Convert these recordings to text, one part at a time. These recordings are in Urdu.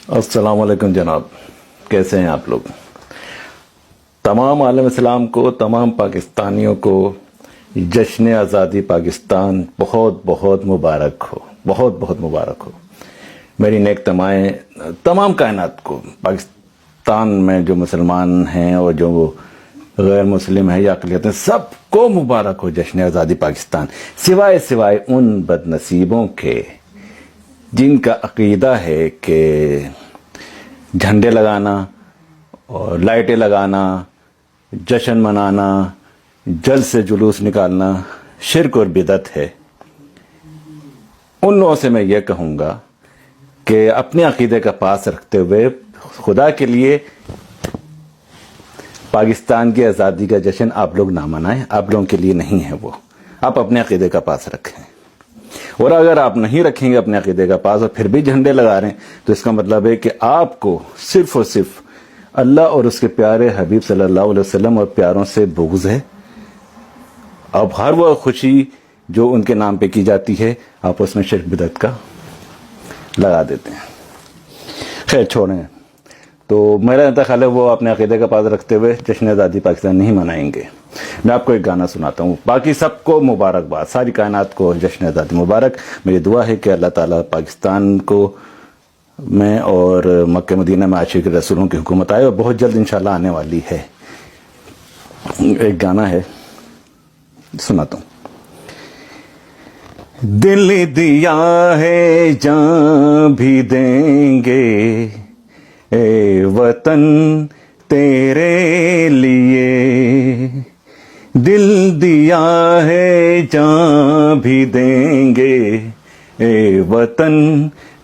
السلام علیکم جناب، کیسے ہیں آپ لوگ؟ تمام عالم اسلام کو، تمام پاکستانیوں کو جشن آزادی پاکستان بہت بہت مبارک ہو، بہت بہت مبارک ہو۔ میری نیک تمائیں تمام کائنات کو، پاکستان میں جو مسلمان ہیں اور جو غیر مسلم ہیں یا اقلیت ہیں، سب کو مبارک ہو جشن آزادی پاکستان، سوائے ان بد نصیبوں کے جن کا عقیدہ ہے کہ جھنڈے لگانا اور لائٹیں لگانا، جشن منانا، جلسے جلوس نکالنا شرک اور بدعت ہے۔ ان لوگوں سے میں یہ کہوں گا کہ اپنے عقیدے کا پاس رکھتے ہوئے خدا کے لیے پاکستان کی آزادی کا جشن آپ لوگ نہ منائیں، آپ لوگوں کے لیے نہیں ہے وہ، آپ اپنے عقیدے کا پاس رکھیں۔ اور اگر آپ نہیں رکھیں گے اپنے عقیدے کا پاس اور پھر بھی جھنڈے لگا رہے ہیں تو اس کا مطلب ہے کہ آپ کو صرف اور صرف اللہ اور اس کے پیارے حبیب صلی اللہ علیہ وسلم اور پیاروں سے بغض ہے۔ اب ہر وہ خوشی جو ان کے نام پہ کی جاتی ہے آپ اس میں شرک بدعت کا لگا دیتے ہیں۔ خیر چھوڑیں، تو میرا انتخاب ہے وہ اپنے عقیدے کا پاس رکھتے ہوئے جشن آزادی پاکستان نہیں منائیں گے۔ میں آپ کو ایک گانا سناتا ہوں، باقی سب کو مبارکباد، ساری کائنات کو جشن آزادی مبارک۔ میری دعا ہے کہ اللہ تعالیٰ پاکستان کو میں اور مکہ مدینہ میں عاشق رسولوں کی حکومت آئے، اور بہت جلد انشاءاللہ آنے والی ہے۔ ایک گانا ہے، سناتا ہوں۔ دل دیا ہے جان بھی دیں گے اے وطن تیرے لیے، دل دیا ہے جان بھی دیں گے اے وطن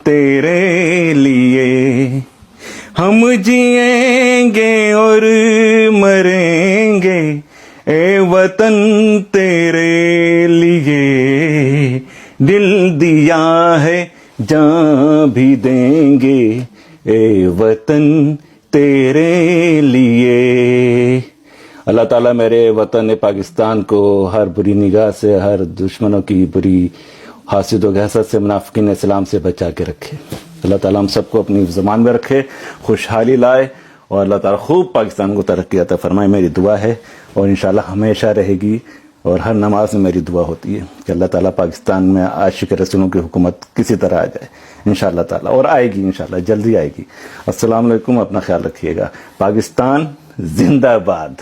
تیرے لیے، ہم جئیں گے اور مریں گے اے وطن تیرے لیے، دل دیا ہے جان بھی دیں گے اے وطن تیرے لیے۔ اللہ تعالیٰ میرے وطن پاکستان کو ہر بری نگاہ سے، ہر دشمنوں کی بری حاسد و حسد سے، منافقین اسلام سے بچا کے رکھے۔ اللہ تعالیٰ ہم سب کو اپنی زبان میں رکھے، خوشحالی لائے، اور اللہ تعالیٰ خوب پاکستان کو ترقی عطا فرمائے، میری دعا ہے، اور انشاءاللہ ہمیشہ رہے گی، اور ہر نماز میں میری دعا ہوتی ہے کہ اللہ تعالیٰ پاکستان میں عاشق رسولوں کی حکومت کسی طرح آ جائے انشاءاللہ تعالیٰ، اور آئے گی انشاءاللہ، جلدی آئے گی۔ السلام علیکم، اپنا خیال رکھیے گا۔ پاکستان زندہ باد۔